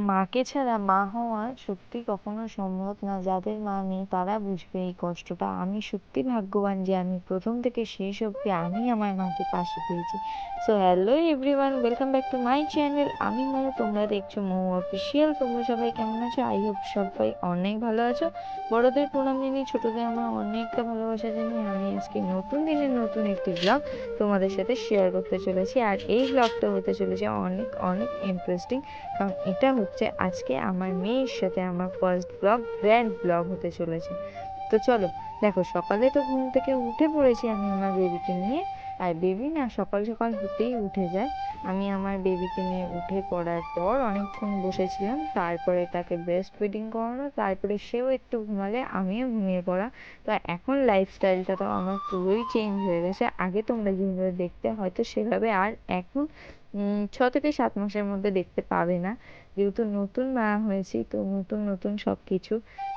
মাকে ছাড়া মা হওয়া সত্যি কখনো সম্ভব না। যাদের মা নেই তারা বুঝবে এই কষ্টটা। আমি সত্যি ভাগ্যবান যে আমি প্রথম থেকে শেষ অবধি আমি আমার মাকে পাশে পেয়েছি। So hello everyone, welcome back to my channel. আমি মৌ, তোমরা দেখছো মৌ অফিসিয়াল। তোমরা সবাই কেমন আছো? আই হোপ সবাই অনেক ভালো আছো। বড়দের প্রণাম জানিয়ে, ছোটদের আমার অনেকটা ভালোবাসা জানিয়ে আমি আজকে নতুন দিনের নতুন একটি ব্লগ তোমাদের সাথে শেয়ার করতে চলেছি। আর এই ব্লগটা হতে চলেছে অনেক অনেক ইন্টারেস্টিং, কারণ এটা হচ্ছে আজকে আমার মেয়ের সাথে আমার ফার্স্ট ব্লগ, গ্র্যান্ড ব্লগ হতে চলেছে। তো চলো দেখো, সকালে তো ঘুম থেকে উঠে পড়েছি আমি আমার বেবিকে নিয়ে। আর বেবি না সকাল সকাল হতেই উঠে যায়। আমি আমার বেবিকে নিয়ে উঠে পড়ার পর অনেকক্ষণ বসেছিলাম, তারপরে তাকে ব্রেস্ট ফিডিং করানো, তারপরে সেও একটু ঘুমালে আমিও ঘুমিয়ে পড়া। তো এখন লাইফস্টাইলটা তো আমার পুরোই চেঞ্জ হয়ে গেছে। আগে তোমরা যেভাবে দেখতে হয়তো সেভাবে আর এখন 6 থেকে 7 মাসের মধ্যে দেখতে পাবে না, যেহেতু নতুন মা হয়েছি। তো নতুন নতুন সব কিছু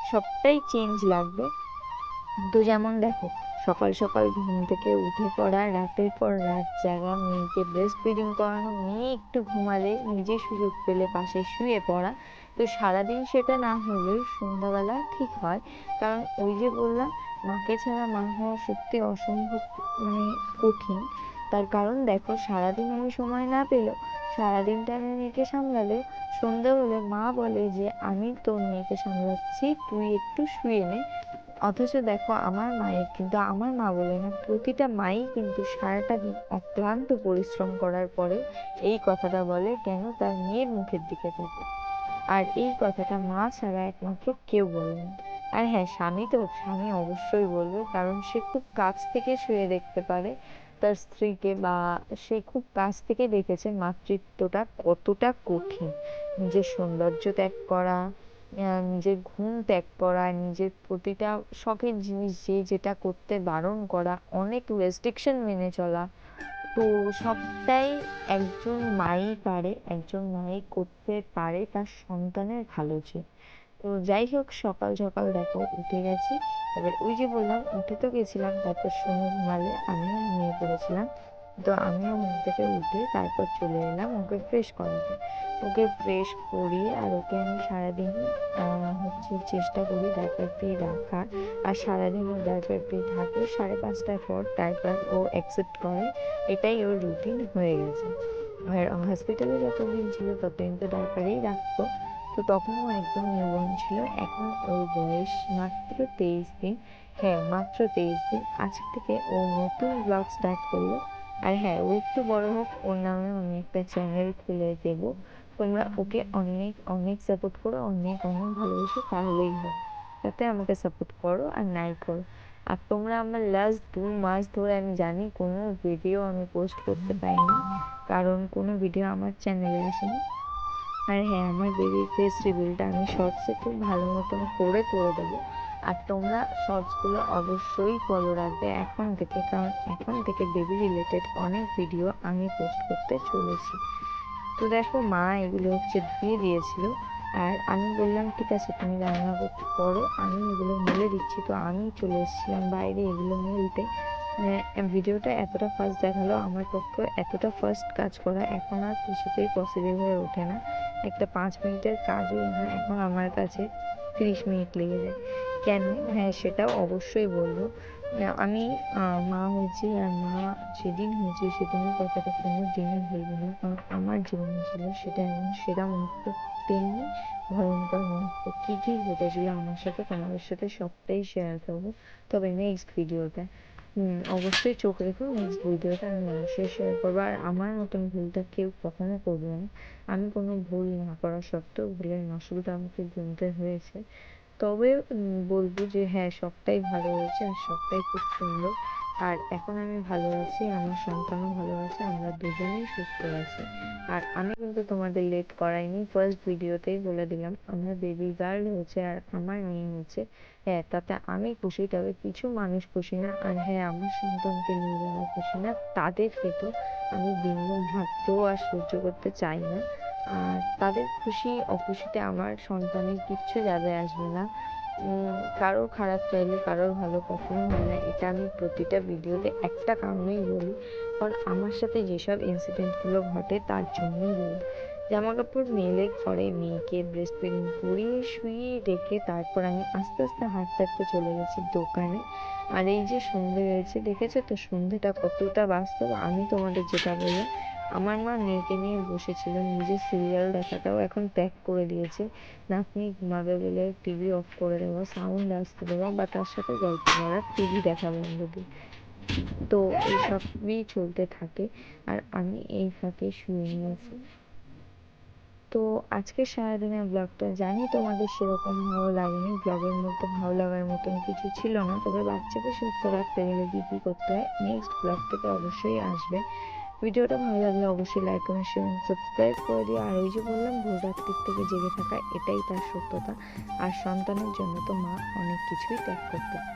সবটাই চেঞ্জ লাগবে। তো যেমন দেখো, সকাল সকাল ঘুম থেকে উঠে পড়া, রাতের পর রাত জাগা, মেয়েকে ব্রেস্ট ফিডিং করানো, মেয়ে একটু ঘুমালে নিজে সুযোগ পেলে পাশে শুয়ে পড়া। তো সারাদিন সেটা না হলেও সন্ধ্যাবেলা ঠিক হয়, কারণ ওই যে বললাম, মাকে ছাড়া মা হওয়া সত্যি অসম্ভব, মানে কঠিন। তার কারণ দেখো, সারাদিন আমি সময় না পেলেও, সারাদিনটা আমি মেয়েকে সামলালে সন্ধ্যা হলে মা বলে যে আমি তোর মেয়েকে সামলাচ্ছি, তুই একটু শুয়ে নে। অথচ দেখো, আমার মায়ের কিন্তু, আমার মা বলে না, প্রতিটা মাই কিন্তু সারাটা দিন অক্লান্ত পরিশ্রম করার পরে এই কথাটা বলে, কেন তার মেয়ের মুখের দিকে থাকে। আর এই কথাটা মা ছাড়া একমাত্র কেউ বলে না। আর হ্যাঁ, স্বামী অবশ্যই বলবে, কারণ সে খুব কাছ থেকে শুয়ে দেখতে পারে তার স্ত্রীকে, বা সে খুব কাছ থেকে দেখেছে মাতৃত্বটা কতটা কঠিন। নিজের সৌন্দর্য ত্যাগ করা, নিজের ঘুম ত্যাগ করা, নিজের প্রতিটা শখের জিনিস যে যেটা করতে বারণ করা, অনেক রেস্ট্রিকশন মেনে চলা। তো সবটাই একজন মাই পারে, একজন মাই করতে পারে তার সন্তানের ভালো চেয়ে। তো যাই হোক, সকাল সকাল দেখো উঠে গেছি। এবার ওই যে বললাম, উঠে তো গেছিলাম, তারপর সময় ঘুমালে আমিও ঘুমিয়ে পড়েছিলাম। তো আমিও ঘুম থেকে উঠে তারপর চলে এলাম ওকে ফ্রেশ করাতে। ওকে ফ্রেশ করিয়ে আর ওকে আমি সারাদিন হচ্ছে চেষ্টা করি ডাইপার ফ্রি রাখার। আর সারাদিন ও ডাইপার ফ্রি থাকে, 5:30টার পর ডাইপার ও অ্যাকসেপ্ট করে, এটাই ওর রুটিন হয়ে গেছে। আর হসপিটালে যতদিন ছিল ততদিন তো ডাইপারেই রাখতো। তো তখনও একদম নিউবর্ন ছিল। এখন ওর বয়স মাত্র 23 দিন। হ্যাঁ, মাত্র 23 দিন। আজ থেকে ও নতুন ব্লগ স্টার্ট করলো। আর হ্যাঁ, ও একটু বড় হোক, ওর নামে আমি একটা চ্যানেল খুলে দেবো। তোমরা ওকে অনেক অনেক সাপোর্ট করো, অনেক অনেক ভালোবাসো, তাহলেই হয়। তাতে আমাকে সাপোর্ট করো আর নাই করো। আর তোমরা আমার লাস্ট 2 মাস ধরে, আমি জানি কোনো ভিডিও আমি পোস্ট করতে পারিনি, কারণ কোনো ভিডিও আমার চ্যানেলে আসেনি। আর হ্যাঁ, আমার বেবির ফেস রিভিলটা আমি শর্টসে খুব ভালো মতন করে দেবো। আর তোমরা শর্টসগুলো অবশ্যই ফলো রাখবে এখন থেকে, কারণ এখন থেকে বেবি রিলেটেড অনেক ভিডিও আমি পোস্ট করতে চলেছি। তো দেখো, মা এগুলো হচ্ছে ধুয়ে দিয়েছিল। আর আমি বললাম ঠিক আছে তুমি রান্না করতে করো, আমি এগুলো মেলে দিচ্ছি। তো আমি চলে এসেছিলাম বাইরে এগুলো মেলতে। ভিডিওটা এতটা ফাস্ট দেখালো, আমার পক্ষে এতটা ফাস্ট কাজ করা এখন আর কিছুতেই পসিবল হয়ে ওঠে না। একটা 5 মিনিটের কাজও এখন আমার কাছে 30 মিনিট লেগে যায়। কেন? হ্যাঁ, সেটাও অবশ্যই বলবো। আমি মা হয়েছি, আর মা যেদিন হয়েছি সেদিনের কথাটা কোনো দিনই ভুলবো না, কারণ আমার জীবনে ছিল সেটা এমন সেরা মুহূর্ত, তেমনি ভয়ঙ্কর মুহূর্ত। কী কী ঘটেছিল আমার সাথে তোমাদের সাথে সবটাই শেয়ার করবো, তবে নেক্সট ভিডিওতে। অবশ্যই চোখ রেখো, নেক্সট ভিডিওতে আমি অবশ্যই শেয়ার করবো। আর আমার মতন ভুলটা কেউ কখনো করবে না। আমি কোনো ভুল না করা সত্ত্বেও ভুলের মাসুলটা আমাকে গুনতে হয়েছে। তবে বলবো যে হ্যাঁ, সবটাই ভালো হয়েছে আর সবটাই খুব সুন্দর। আর এখন আমি ভালো আছি, আমার সন্তানও ভালো আছে, আমরা দুজনেই সুস্থ আছি। আর আমি কিন্তু তোমাদের লেট করাইনি, ফার্স্ট ভিডিওতেই বলে দিলাম আমার বেবি গার্ল হয়েছে আর আমার মেয়ে হয়েছে। হ্যাঁ, তাতে আমি খুশি, তবে কিছু মানুষ খুশি না। আর হ্যাঁ, আমার সন্তানকে নিয়ে যারা খুশি না, তাদের থেকে আমি বিন্দু মাত্রও আর সহ্য করতে চাই না। আর তাদের খুশি অখুশিতে আমার সন্তানের কিচ্ছু যায় আসবে না। কারোর খারাপ চাইলে কারোর ভালো কখনো হয় না, এটা আমি প্রতিটা ভিডিওতে একটা কারণেই বলি, কারণ আমার সাথে যেসব ইনসিডেন্টগুলো ঘটে তার জন্যই বলি। জামা কাপড় মেলে ঘরে মেয়েকে ব্রেস্ট ফিডিং করিয়ে শুইয়ে রেখে তারপর আমি আস্তে আস্তে হাঁটতে হাঁটতে চলে গেছি দোকানে। আর এই যে সন্ধে হয়েছে, দেখেছো তো সন্ধেটা কতটা বাস্তব। আমি তোমাদের যেটা বললাম, আমার মা মেয়েকে নিয়ে বসেছিল, নিজের সিরিয়াল দেখাটাও এখন ত্যাগ করে দিয়েছে। নাতনি ঘুমাবে বলে টিভি অফ করে দেবো, সাউন্ড আসতে দেবো, বা তার সাথে গল্প করার, টিভি দেখা বন্ধ দিই। তো এইসবই চলতে থাকে আর আমি এই ফাঁকে শুয়ে নিয়েছি। তো আজকের সারাদিনের ব্লগটা জানি তোমাদের সেরকম ভালো লাগেনি, ব্লগের মধ্যে ভালো লাগার মতন কিছু ছিল না, তবে বাচ্চাকে সুস্থ রাখতে গেলে কি কি করতে হয় নেক্সট ব্লগ থেকে অবশ্যই আসবে। ভিডিওটা ভালো লাগলে অবশ্যই লাইক কমেন্ট শেয়ার সাবস্ক্রাইব করে দিও। আর ওই যে বললাম ভোর রাত্রির থেকে জেগে থাকা, এটাই তার সত্যতা। আর সন্তানের জন্য তো মা অনেক কিছুই ত্যাগ করতে পারে।